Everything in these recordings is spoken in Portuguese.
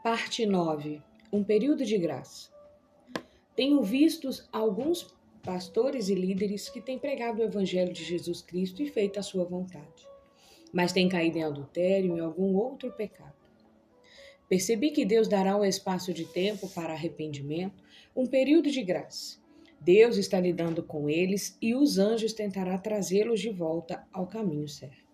Parte 9. Um período de graça. Tenho visto alguns pastores e líderes que têm pregado o Evangelho de Jesus Cristo e feito a sua vontade, mas têm caído em adultério e em algum outro pecado. Percebi que Deus dará um espaço de tempo para arrependimento, um período de graça. Deus está lidando com eles e os anjos tentará trazê-los de volta ao caminho certo.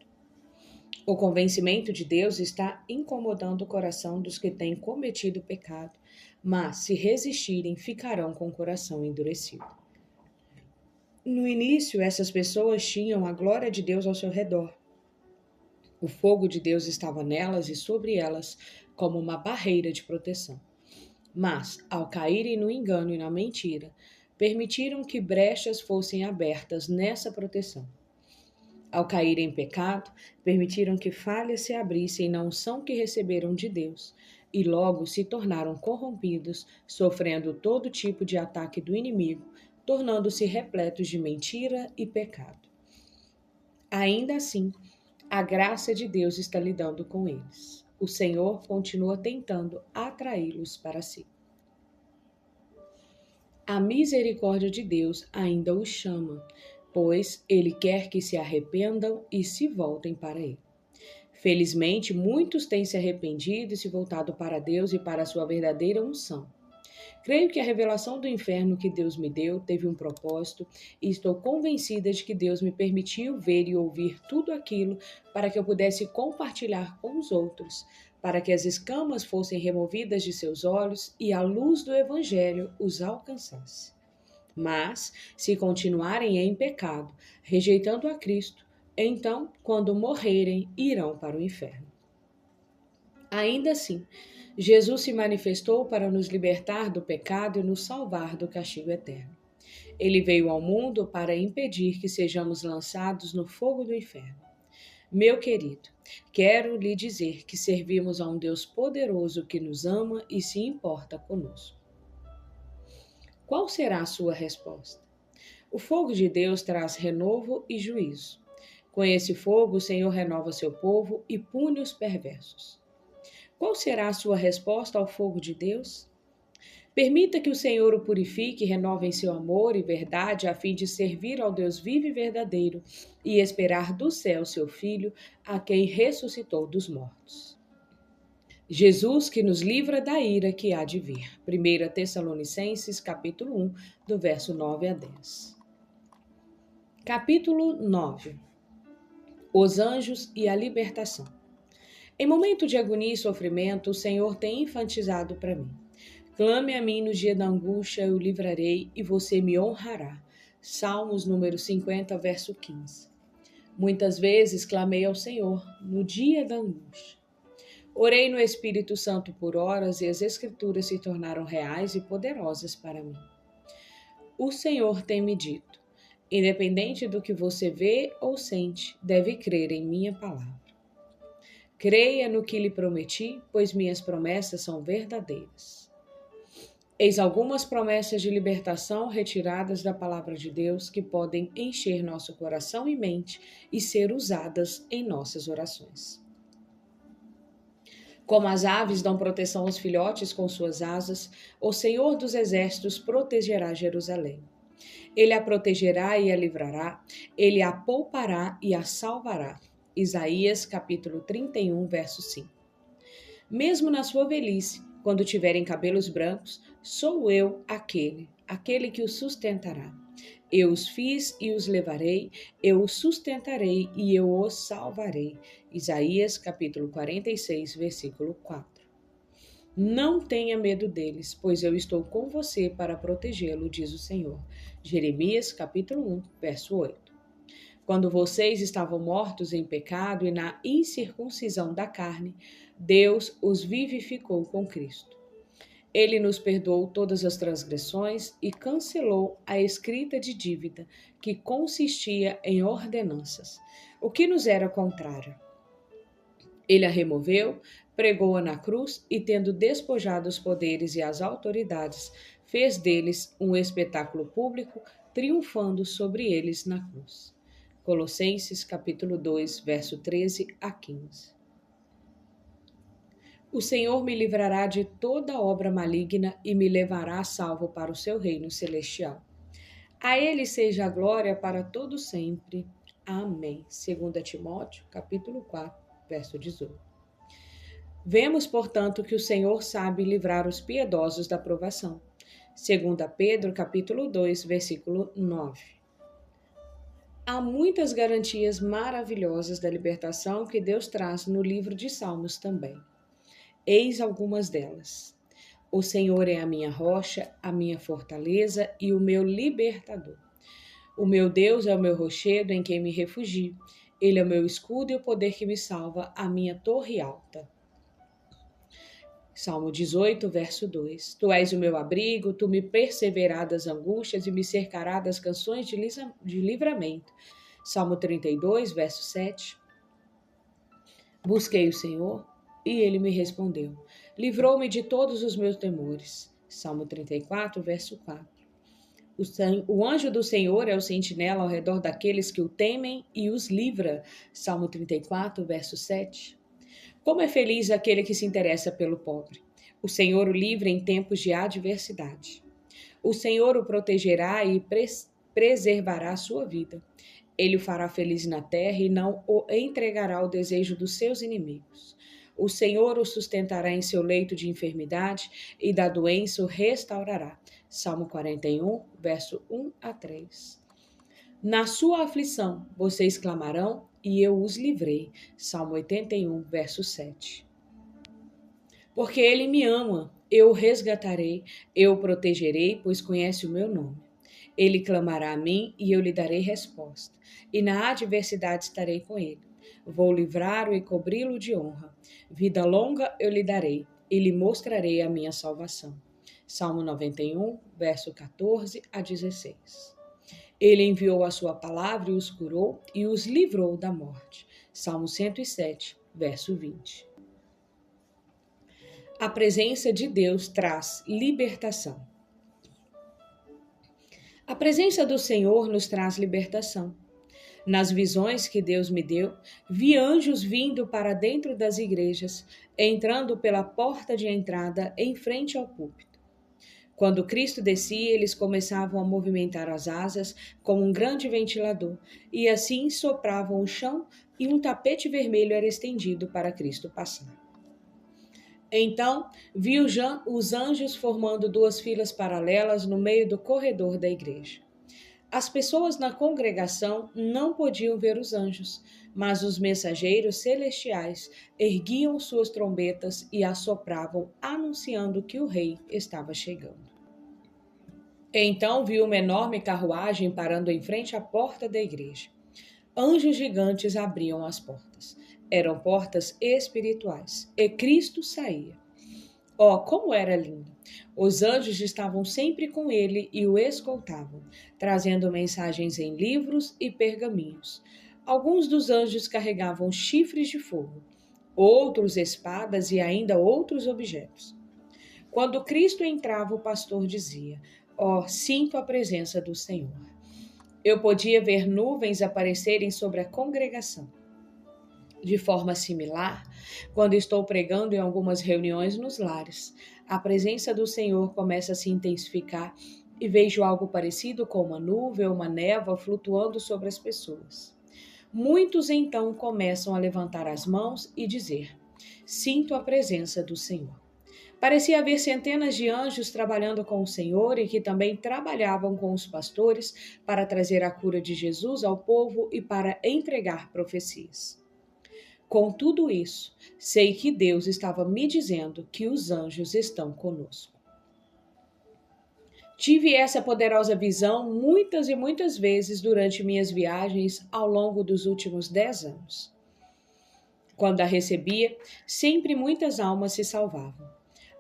O convencimento de Deus está incomodando o coração dos que têm cometido pecado, mas, se resistirem, ficarão com o coração endurecido. No início, essas pessoas tinham a glória de Deus ao seu redor. O fogo de Deus estava nelas e sobre elas como uma barreira de proteção. Mas, ao caírem no engano e na mentira, permitiram que brechas fossem abertas nessa proteção. Ao caírem em pecado, permitiram que falhas se abrissem na unção que receberam de Deus e logo se tornaram corrompidos, sofrendo todo tipo de ataque do inimigo, tornando-se repletos de mentira e pecado. Ainda assim, a graça de Deus está lidando com eles. O Senhor continua tentando atraí-los para si. A misericórdia de Deus ainda os chama, pois Ele quer que se arrependam e se voltem para Ele. Felizmente, muitos têm se arrependido e se voltado para Deus e para a sua verdadeira unção. Creio que a revelação do inferno que Deus me deu teve um propósito e estou convencida de que Deus me permitiu ver e ouvir tudo aquilo para que eu pudesse compartilhar com os outros, para que as escamas fossem removidas de seus olhos e a luz do Evangelho os alcançasse. Mas, se continuarem em pecado, rejeitando a Cristo, então, quando morrerem, irão para o inferno. Ainda assim, Jesus se manifestou para nos libertar do pecado e nos salvar do castigo eterno. Ele veio ao mundo para impedir que sejamos lançados no fogo do inferno. Meu querido, quero lhe dizer que servimos a um Deus poderoso que nos ama e se importa conosco. Qual será a sua resposta? O fogo de Deus traz renovo e juízo. Com esse fogo, o Senhor renova seu povo e pune os perversos. Qual será a sua resposta ao fogo de Deus? Permita que o Senhor o purifique e renove em seu amor e verdade, a fim de servir ao Deus vivo e verdadeiro e esperar do céu seu Filho, a quem ressuscitou dos mortos. Jesus que nos livra da ira que há de vir. 1 Tessalonicenses, capítulo 1, do verso 9 a 10. Capítulo 9. Os anjos e a libertação. Em momento de agonia e sofrimento, o Senhor tem enfatizado para mim. Clame a mim no dia da angústia, eu o livrarei e você me honrará. Salmos número 50, verso 15. Muitas vezes clamei ao Senhor no dia da angústia. Orei no Espírito Santo por horas e as Escrituras se tornaram reais e poderosas para mim. O Senhor tem me dito, independente do que você vê ou sente, deve crer em minha palavra. Creia no que lhe prometi, pois minhas promessas são verdadeiras. Eis algumas promessas de libertação retiradas da palavra de Deus que podem encher nosso coração e mente e ser usadas em nossas orações. Como as aves dão proteção aos filhotes com suas asas, o Senhor dos Exércitos protegerá Jerusalém. Ele a protegerá e a livrará, ele a poupará e a salvará. Isaías, capítulo 31, verso 5. Mesmo na sua velhice, quando tiverem cabelos brancos, sou eu aquele que os sustentará. Eu os fiz e os levarei, eu os sustentarei e eu os salvarei. Isaías, capítulo 46, versículo 4. Não tenha medo deles, pois eu estou com você para protegê-lo, diz o Senhor. Jeremias, capítulo 1, verso 8. Quando vocês estavam mortos em pecado e na incircuncisão da carne, Deus os vivificou com Cristo. Ele nos perdoou todas as transgressões e cancelou a escrita de dívida, que consistia em ordenanças, o que nos era contrário. Ele a removeu, pregou-a na cruz e, tendo despojado os poderes e as autoridades, fez deles um espetáculo público, triunfando sobre eles na cruz. Colossenses, capítulo 2, verso 13 a 15. O Senhor me livrará de toda obra maligna e me levará a salvo para o seu reino celestial. A ele seja a glória para todo sempre. Amém. 2 Timóteo, capítulo 4, verso 18. Vemos, portanto, que o Senhor sabe livrar os piedosos da provação. 2 Pedro, capítulo 2, versículo 9. Há muitas garantias maravilhosas da libertação que Deus traz no livro de Salmos também. Eis algumas delas. O Senhor é a minha rocha, a minha fortaleza e o meu libertador. O meu Deus é o meu rochedo em quem me refugio. Ele é o meu escudo e o poder que me salva, a minha torre alta. Salmo 18, verso 2. Tu és o meu abrigo, tu me perseverarás das angústias e me cercarás das canções de livramento. Salmo 32, verso 7. Busquei o Senhor e ele me respondeu. Livrou-me de todos os meus temores. Salmo 34, verso 4. O anjo do Senhor é o sentinela ao redor daqueles que o temem e os livra. Salmo 34, verso 7. Como é feliz aquele que se interessa pelo pobre. O Senhor o livra em tempos de adversidade. O Senhor o protegerá e preservará a sua vida. Ele o fará feliz na terra e não o entregará ao desejo dos seus inimigos. O Senhor o sustentará em seu leito de enfermidade e da doença o restaurará. Salmo 41, verso 1 a 3. Na sua aflição, vocês clamarão e eu os livrei. Salmo 81, verso 7. Porque ele me ama, eu o resgatarei, eu o protegerei, pois conhece o meu nome. Ele clamará a mim e eu lhe darei resposta. E na adversidade estarei com ele. Vou livrá-lo e cobri-lo de honra. Vida longa eu lhe darei e lhe mostrarei a minha salvação. Salmo 91, verso 14 a 16. Ele enviou a sua palavra e os curou e os livrou da morte. Salmo 107, verso 20. A presença de Deus traz libertação. A presença do Senhor nos traz libertação. Nas visões que Deus me deu, vi anjos vindo para dentro das igrejas, entrando pela porta de entrada em frente ao púlpito. Quando Cristo descia, eles começavam a movimentar as asas como um grande ventilador, e assim sopravam o chão e um tapete vermelho era estendido para Cristo passar. Então, vi os anjos formando duas filas paralelas no meio do corredor da igreja. As pessoas na congregação não podiam ver os anjos, mas os mensageiros celestiais erguiam suas trombetas e assopravam, anunciando que o rei estava chegando. Então vi uma enorme carruagem parando em frente à porta da igreja. Anjos gigantes abriam as portas. Eram portas espirituais, e Cristo saía. Oh, como era lindo! Os anjos estavam sempre com ele e o escoltavam, trazendo mensagens em livros e pergaminhos. Alguns dos anjos carregavam chifres de fogo, outros espadas e ainda outros objetos. Quando Cristo entrava, o pastor dizia: Oh, sinto a presença do Senhor. Eu podia ver nuvens aparecerem sobre a congregação. De forma similar, quando estou pregando em algumas reuniões nos lares, a presença do Senhor começa a se intensificar e vejo algo parecido com uma nuvem ou uma névoa flutuando sobre as pessoas. Muitos então começam a levantar as mãos e dizer: Sinto a presença do Senhor. Parecia haver centenas de anjos trabalhando com o Senhor e que também trabalhavam com os pastores para trazer a cura de Jesus ao povo e para entregar profecias. Com tudo isso, sei que Deus estava me dizendo que os anjos estão conosco. Tive essa poderosa visão muitas e muitas vezes durante minhas viagens ao longo dos últimos 10 anos. Quando a recebia, sempre muitas almas se salvavam.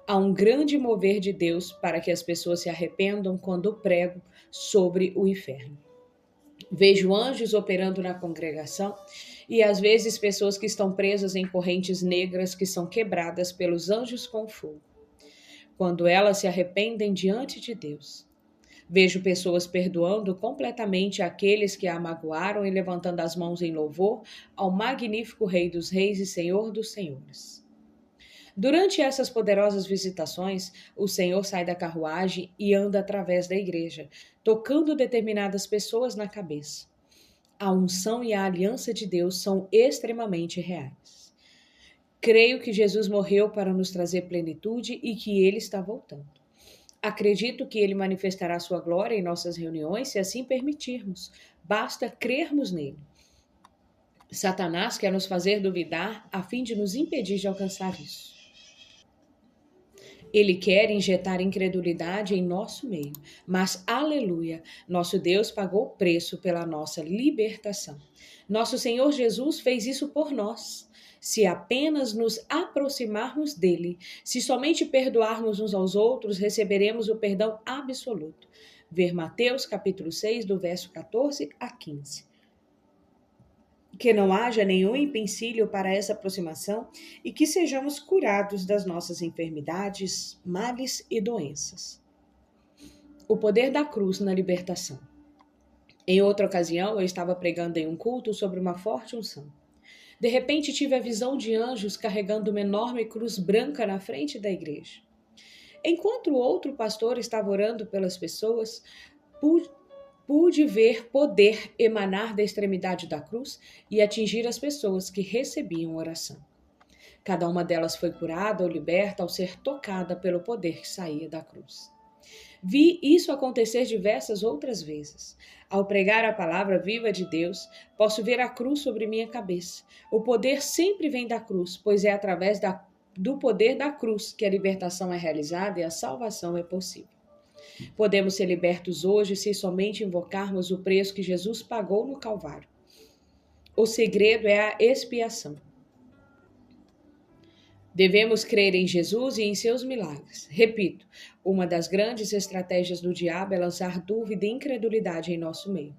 Há um grande mover de Deus para que as pessoas se arrependam quando prego sobre o inferno. Vejo anjos operando na congregação e às vezes pessoas que estão presas em correntes negras que são quebradas pelos anjos com fogo, quando elas se arrependem diante de Deus. Vejo pessoas perdoando completamente aqueles que a magoaram e levantando as mãos em louvor ao magnífico Rei dos Reis e Senhor dos Senhores. Durante essas poderosas visitações, o Senhor sai da carruagem e anda através da igreja, tocando determinadas pessoas na cabeça. A unção e a aliança de Deus são extremamente reais. Creio que Jesus morreu para nos trazer plenitude e que ele está voltando. Acredito que ele manifestará sua glória em nossas reuniões, se assim permitirmos. Basta crermos nele. Satanás quer nos fazer duvidar a fim de nos impedir de alcançar isso. Ele quer injetar incredulidade em nosso meio, mas, aleluia, nosso Deus pagou o preço pela nossa libertação. Nosso Senhor Jesus fez isso por nós. Se apenas nos aproximarmos dele, se somente perdoarmos uns aos outros, receberemos o perdão absoluto. Ver Mateus capítulo 6, do verso 14 a 15. Que não haja nenhum empecilho para essa aproximação e que sejamos curados das nossas enfermidades, males e doenças. O poder da cruz na libertação. Em outra ocasião, eu estava pregando em um culto sobre uma forte unção. De repente, tive a visão de anjos carregando uma enorme cruz branca na frente da igreja. Enquanto o outro pastor estava orando pelas pessoas, pude ver poder emanar da extremidade da cruz e atingir as pessoas que recebiam oração. Cada uma delas foi curada ou liberta ao ser tocada pelo poder que saía da cruz. Vi isso acontecer diversas outras vezes. Ao pregar a palavra viva de Deus, posso ver a cruz sobre minha cabeça. O poder sempre vem da cruz, pois é através do poder da cruz que a libertação é realizada e a salvação é possível. Podemos ser libertos hoje se somente invocarmos o preço que Jesus pagou no Calvário. O segredo é a expiação. Devemos crer em Jesus e em seus milagres. Repito, uma das grandes estratégias do diabo é lançar dúvida e incredulidade em nosso meio.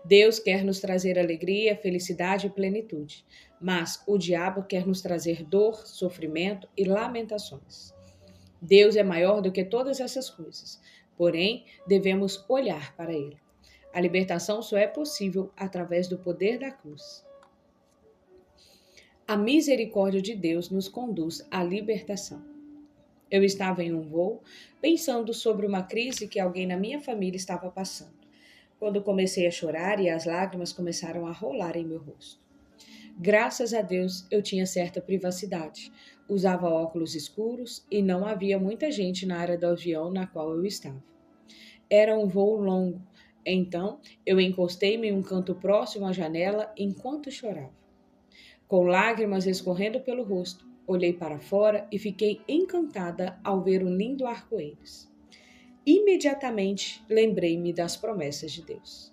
Deus quer nos trazer alegria, felicidade e plenitude, mas o diabo quer nos trazer dor, sofrimento e lamentações. Deus é maior do que todas essas coisas, porém, devemos olhar para ele. A libertação só é possível através do poder da cruz. A misericórdia de Deus nos conduz à libertação. Eu estava em um voo pensando sobre uma crise que alguém na minha família estava passando, quando comecei a chorar e as lágrimas começaram a rolar em meu rosto. Graças a Deus eu tinha certa privacidade, usava óculos escuros e não havia muita gente na área do avião na qual eu estava. Era um voo longo, então eu encostei-me em um canto próximo à janela enquanto chorava. Com lágrimas escorrendo pelo rosto, olhei para fora e fiquei encantada ao ver um lindo arco-íris. Imediatamente lembrei-me das promessas de Deus.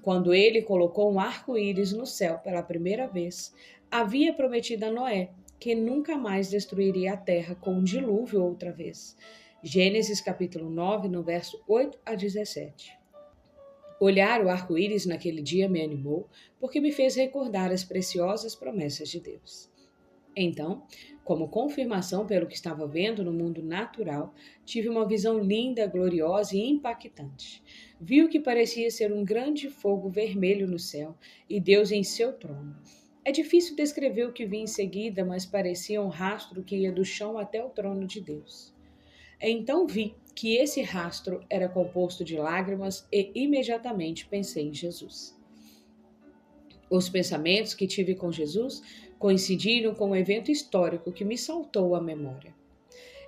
Quando ele colocou um arco-íris no céu pela primeira vez, havia prometido a Noé que nunca mais destruiria a terra com um dilúvio outra vez. Gênesis capítulo 9, no verso 8 a 17. Olhar o arco-íris naquele dia me animou, porque me fez recordar as preciosas promessas de Deus. Então, como confirmação pelo que estava vendo no mundo natural, tive uma visão linda, gloriosa e impactante. Vi o que parecia ser um grande fogo vermelho no céu e Deus em seu trono. É difícil descrever o que vi em seguida, mas parecia um rastro que ia do chão até o trono de Deus. Então vi que esse rastro era composto de lágrimas e imediatamente pensei em Jesus. Os pensamentos que tive com Jesus coincidiram com um evento histórico que me saltou à memória.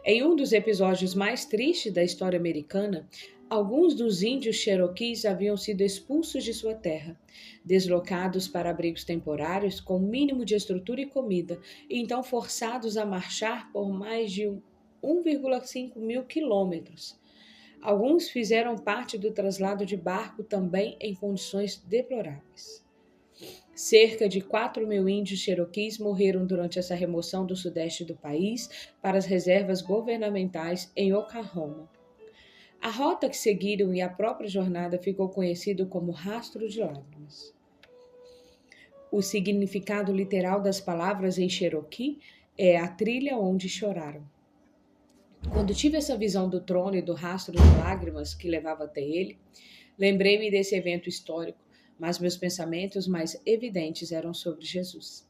Em um dos episódios mais tristes da história americana, alguns dos índios Cherokees haviam sido expulsos de sua terra, deslocados para abrigos temporários com o mínimo de estrutura e comida, e então forçados a marchar por mais de 1,5 mil quilômetros. Alguns fizeram parte do traslado de barco também em condições deploráveis. Cerca de 4 mil índios Cherokees morreram durante essa remoção do sudeste do país para as reservas governamentais em Oklahoma. A rota que seguiram e a própria jornada ficou conhecido como Rastro de Lágrimas. O significado literal das palavras em Cherokee é a trilha onde choraram. Quando tive essa visão do trono e do rastro de lágrimas que levava até ele, lembrei-me desse evento histórico, mas meus pensamentos mais evidentes eram sobre Jesus.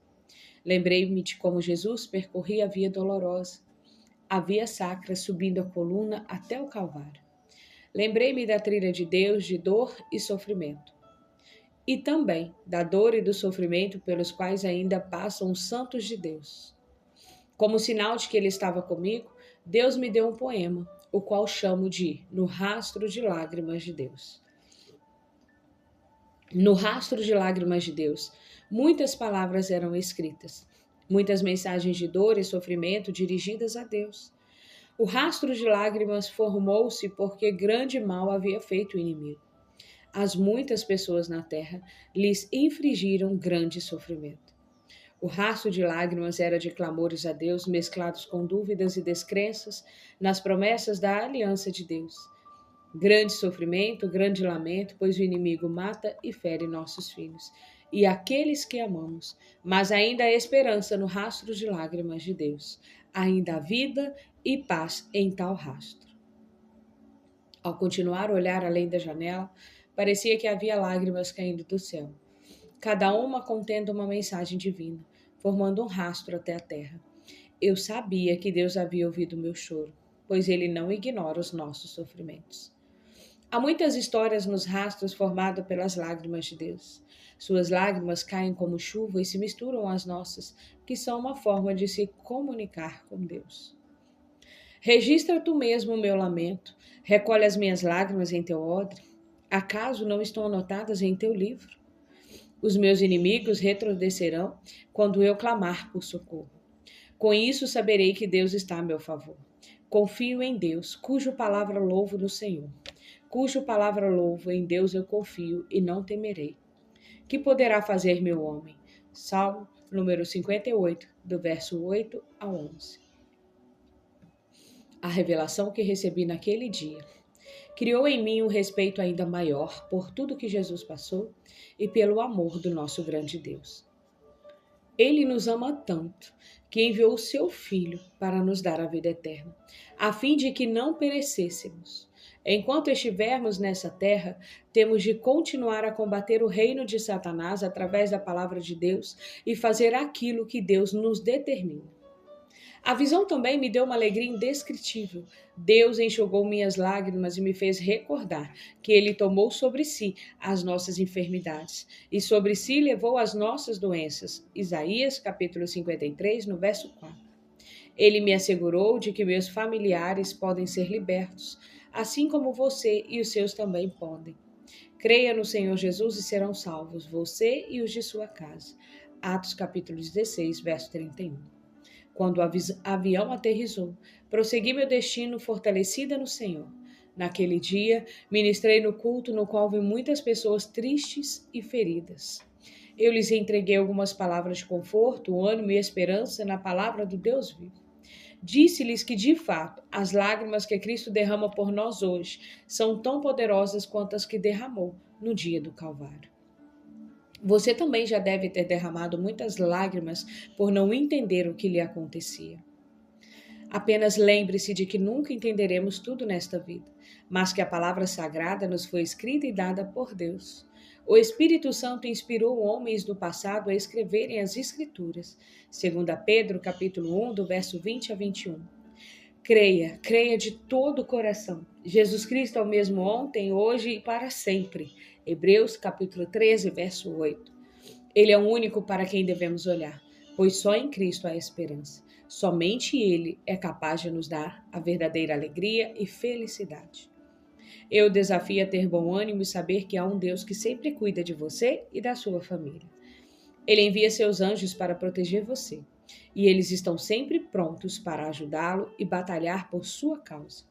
Lembrei-me de como Jesus percorria a via dolorosa, a via sacra, subindo a coluna até o Calvário. Lembrei-me da trilha de Deus de dor e sofrimento, e também da dor e do sofrimento pelos quais ainda passam os santos de Deus. Como sinal de que ele estava comigo, Deus me deu um poema, o qual chamo de No Rastro de Lágrimas de Deus. No rastro de lágrimas de Deus, muitas palavras eram escritas, muitas mensagens de dor e sofrimento dirigidas a Deus. O rastro de lágrimas formou-se porque grande mal havia feito o inimigo. As muitas pessoas na terra lhes infligiram grande sofrimento. O rastro de lágrimas era de clamores a Deus mesclados com dúvidas e descrenças nas promessas da aliança de Deus. Grande sofrimento, grande lamento, pois o inimigo mata e fere nossos filhos e aqueles que amamos, mas ainda há esperança no rastro de lágrimas de Deus. Ainda há vida e paz em tal rastro. Ao continuar a olhar além da janela, parecia que havia lágrimas caindo do céu, cada uma contendo uma mensagem divina, formando um rastro até a terra. Eu sabia que Deus havia ouvido meu choro, pois Ele não ignora os nossos sofrimentos. Há muitas histórias nos rastros formados pelas lágrimas de Deus. Suas lágrimas caem como chuva e se misturam às nossas, que são uma forma de se comunicar com Deus. Registra tu mesmo o meu lamento, recolhe as minhas lágrimas em teu odre. Acaso não estão anotadas em teu livro? Os meus inimigos retrocederão quando eu clamar por socorro. Com isso saberei que Deus está a meu favor. Confio em Deus, cuja palavra louvo no Senhor. Cuja palavra louvo, em Deus eu confio e não temerei. Que poderá fazer meu homem? Salmo número 58, do verso 8 a 11. A revelação que recebi naquele dia criou em mim um respeito ainda maior por tudo que Jesus passou e pelo amor do nosso grande Deus. Ele nos ama tanto que enviou o seu Filho para nos dar a vida eterna, a fim de que não perecêssemos. Enquanto estivermos nessa terra, temos de continuar a combater o reino de Satanás através da palavra de Deus e fazer aquilo que Deus nos determina. A visão também me deu uma alegria indescritível. Deus enxugou minhas lágrimas e me fez recordar que Ele tomou sobre si as nossas enfermidades e sobre si levou as nossas doenças. Isaías capítulo 53, no verso 4. Ele me assegurou de que meus familiares podem ser libertos, assim como você e os seus também podem. Creia no Senhor Jesus e serão salvos, você e os de sua casa. Atos capítulo 16, verso 31. Quando o avião aterrissou, prossegui meu destino fortalecida no Senhor. Naquele dia, ministrei no culto no qual vi muitas pessoas tristes e feridas. Eu lhes entreguei algumas palavras de conforto, ânimo e esperança na palavra do Deus vivo. Disse-lhes que, de fato, as lágrimas que Cristo derrama por nós hoje são tão poderosas quanto as que derramou no dia do Calvário. Você também já deve ter derramado muitas lágrimas por não entender o que lhe acontecia. Apenas lembre-se de que nunca entenderemos tudo nesta vida, mas que a palavra sagrada nos foi escrita e dada por Deus. O Espírito Santo inspirou homens do passado a escreverem as Escrituras, segundo Pedro, capítulo 1, do verso 20 a 21. Creia de todo o coração. Jesus Cristo é o mesmo ontem, hoje e para sempre. Hebreus, capítulo 13, verso 8. Ele é o único para quem devemos olhar, pois só em Cristo há esperança. Somente Ele é capaz de nos dar a verdadeira alegria e felicidade. Eu desafio a ter bom ânimo e saber que há um Deus que sempre cuida de você e da sua família. Ele envia seus anjos para proteger você, e eles estão sempre prontos para ajudá-lo e batalhar por sua causa.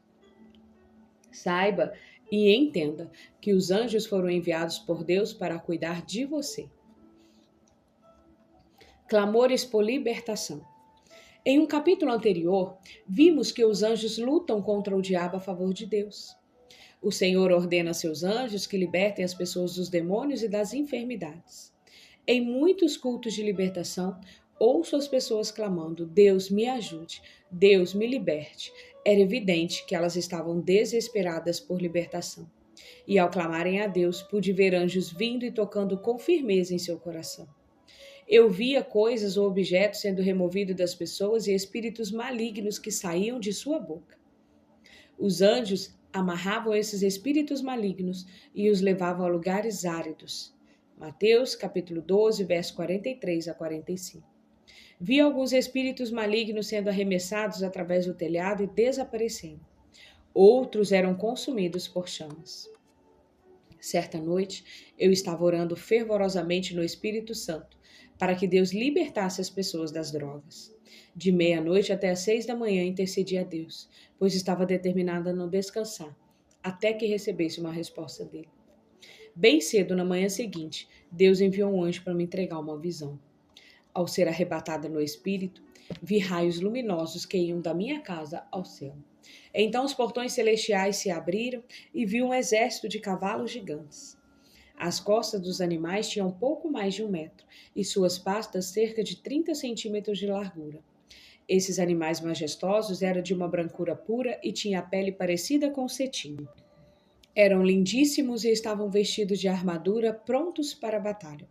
Saiba e entenda que os anjos foram enviados por Deus para cuidar de você. Clamores por libertação. Em um capítulo anterior, vimos que os anjos lutam contra o diabo a favor de Deus. O Senhor ordena a seus anjos que libertem as pessoas dos demônios e das enfermidades. Em muitos cultos de libertação, ouço as pessoas clamando: Deus me ajude, Deus me liberte. Era evidente que elas estavam desesperadas por libertação. E ao clamarem a Deus, pude ver anjos vindo e tocando com firmeza em seu coração. Eu via coisas ou objetos sendo removidos das pessoas e espíritos malignos que saíam de sua boca. Os anjos amarravam esses espíritos malignos e os levavam a lugares áridos. Mateus capítulo 12, verso 43 a 45. Vi alguns espíritos malignos sendo arremessados através do telhado e desaparecendo. Outros eram consumidos por chamas. Certa noite, eu estava orando fervorosamente no Espírito Santo para que Deus libertasse as pessoas das drogas. De meia-noite até às 6 da manhã intercedi a Deus, pois estava determinada a não descansar, até que recebesse uma resposta dele. Bem cedo na manhã seguinte, Deus enviou um anjo para me entregar uma visão. Ao ser arrebatada no Espírito, vi raios luminosos que iam da minha casa ao céu. Então os portões celestiais se abriram e vi um exército de cavalos gigantes. As costas dos animais tinham pouco mais de 1 metro e suas patas cerca de 30 centímetros de largura. Esses animais majestosos eram de uma brancura pura e tinham a pele parecida com cetim. Eram lindíssimos e estavam vestidos de armadura, prontos para a batalha.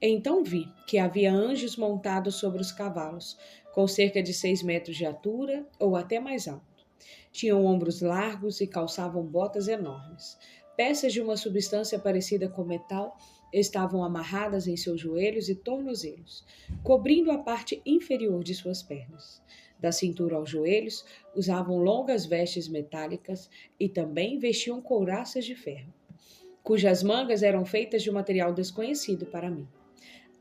Então vi que havia anjos montados sobre os cavalos, com cerca de 6 metros de altura ou até mais alto. Tinham ombros largos e calçavam botas enormes. Peças de uma substância parecida com metal estavam amarradas em seus joelhos e tornozelos, cobrindo a parte inferior de suas pernas. Da cintura aos joelhos, usavam longas vestes metálicas e também vestiam couraças de ferro, cujas mangas eram feitas de um material desconhecido para mim,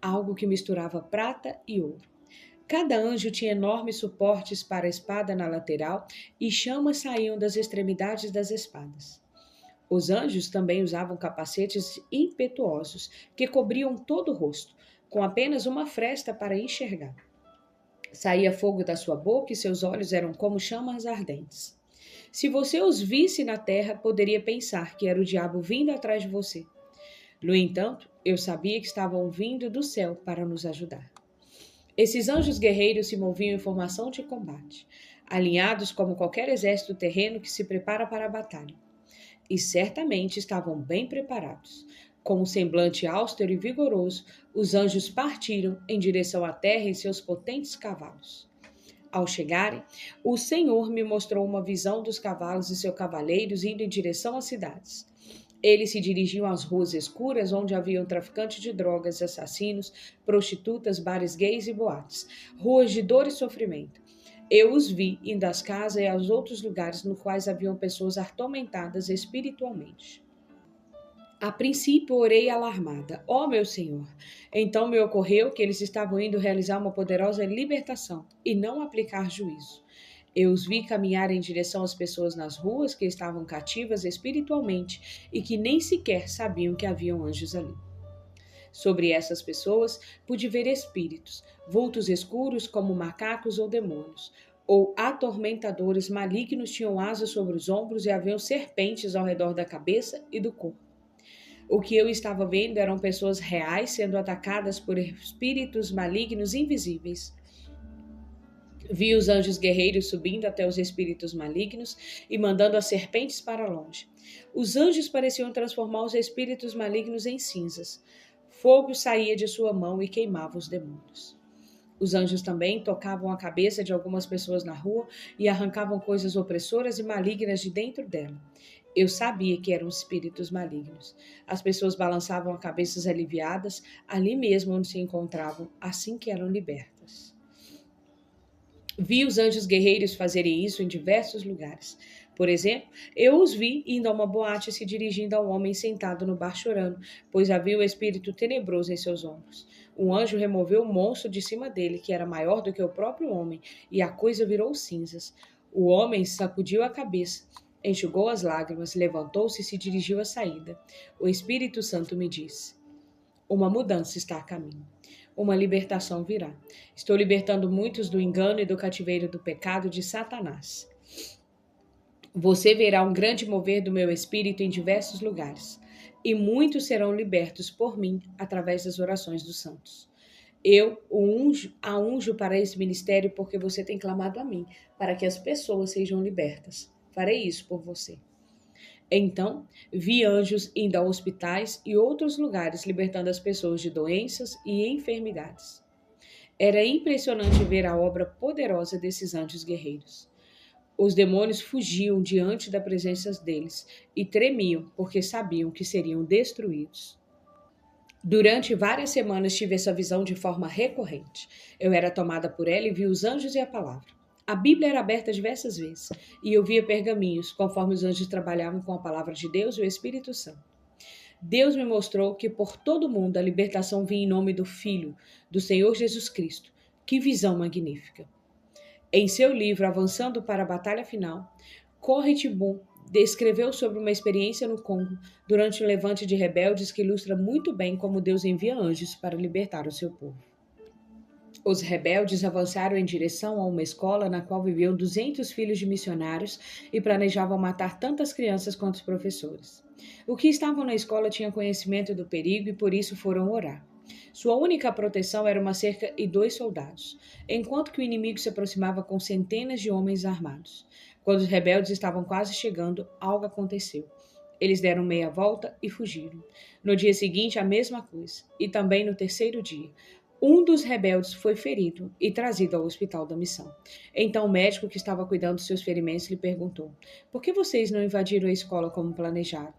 algo que misturava prata e ouro. Cada anjo tinha enormes suportes para a espada na lateral e chamas saíam das extremidades das espadas. Os anjos também usavam capacetes impetuosos que cobriam todo o rosto, com apenas uma fresta para enxergar. Saía fogo da sua boca e seus olhos eram como chamas ardentes. Se você os visse na terra, poderia pensar que era o diabo vindo atrás de você. No entanto, eu sabia que estavam vindo do céu para nos ajudar. Esses anjos guerreiros se moviam em formação de combate, alinhados como qualquer exército terreno que se prepara para a batalha. E certamente estavam bem preparados. Com um semblante austero e vigoroso, os anjos partiram em direção à terra em seus potentes cavalos. Ao chegarem, o Senhor me mostrou uma visão dos cavalos e seus cavaleiros indo em direção às cidades. Eles se dirigiam às ruas escuras onde haviam traficantes de drogas, assassinos, prostitutas, bares gays e boates, ruas de dor e sofrimento. Eu os vi indo às casas e aos outros lugares nos quais haviam pessoas atormentadas espiritualmente. A princípio orei alarmada, ó meu Senhor. Então me ocorreu que eles estavam indo realizar uma poderosa libertação e não aplicar juízo. Eu os vi caminhar em direção às pessoas nas ruas que estavam cativas espiritualmente e que nem sequer sabiam que haviam anjos ali. Sobre essas pessoas pude ver espíritos, vultos escuros como macacos ou demônios, ou atormentadores malignos tinham asas sobre os ombros e haviam serpentes ao redor da cabeça e do corpo. O que eu estava vendo eram pessoas reais sendo atacadas por espíritos malignos invisíveis. Vi os anjos guerreiros subindo até os espíritos malignos e mandando as serpentes para longe. Os anjos pareciam transformar os espíritos malignos em cinzas. Fogo saía de sua mão e queimava os demônios. Os anjos também tocavam a cabeça de algumas pessoas na rua e arrancavam coisas opressoras e malignas de dentro dela. Eu sabia que eram espíritos malignos. As pessoas balançavam as cabeças aliviadas, ali mesmo onde se encontravam, assim que eram libertas. Vi os anjos guerreiros fazerem isso em diversos lugares. Por exemplo, eu os vi indo a uma boate se dirigindo a um homem sentado no bar chorando, pois havia um espírito tenebroso em seus ombros. Um anjo removeu o monstro de cima dele, que era maior do que o próprio homem, e a coisa virou cinzas. O homem sacudiu a cabeça, enxugou as lágrimas, levantou-se e se dirigiu à saída. O Espírito Santo me disse: uma mudança está a caminho. Uma libertação virá. Estou libertando muitos do engano e do cativeiro do pecado de Satanás. Você verá um grande mover do meu espírito em diversos lugares, e muitos serão libertos por mim através das orações dos santos. Eu a unjo para esse ministério porque você tem clamado a mim, para que as pessoas sejam libertas. Farei isso por você. Então, vi anjos indo a hospitais e outros lugares libertando as pessoas de doenças e enfermidades. Era impressionante ver a obra poderosa desses anjos guerreiros. Os demônios fugiam diante da presença deles e tremiam porque sabiam que seriam destruídos. Durante várias semanas tive essa visão de forma recorrente. Eu era tomada por ela e vi os anjos e a palavra. A Bíblia era aberta diversas vezes e eu via pergaminhos, conforme os anjos trabalhavam com a palavra de Deus e o Espírito Santo. Deus me mostrou que por todo o mundo a libertação vinha em nome do Filho, do Senhor Jesus Cristo. Que visão magnífica! Em seu livro Avançando para a Batalha Final, Corrie ten Boom descreveu sobre uma experiência no Congo durante um levante de rebeldes que ilustra muito bem como Deus envia anjos para libertar o seu povo. Os rebeldes avançaram em direção a uma escola na qual viviam 200 filhos de missionários e planejavam matar tantas crianças quanto os professores. Os que estavam na escola tinham conhecimento do perigo e por isso foram orar. Sua única proteção era uma cerca e 2 soldados, enquanto que o inimigo se aproximava com centenas de homens armados. Quando os rebeldes estavam quase chegando, algo aconteceu. Eles deram meia volta e fugiram. No dia seguinte, a mesma coisa, e também no terceiro dia. Um dos rebeldes foi ferido e trazido ao hospital da missão. Então o médico que estava cuidando dos seus ferimentos lhe perguntou: por que vocês não invadiram a escola como planejado?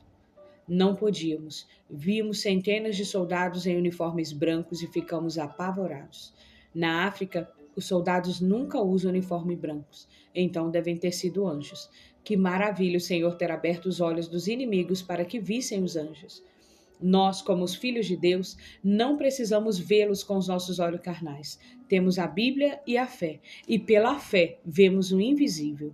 Não podíamos. Vimos centenas de soldados em uniformes brancos e ficamos apavorados. Na África, os soldados nunca usam uniformes brancos, então devem ter sido anjos. Que maravilha o Senhor ter aberto os olhos dos inimigos para que vissem os anjos. Nós, como os filhos de Deus, não precisamos vê-los com os nossos olhos carnais. Temos a Bíblia e a fé, e pela fé vemos o invisível.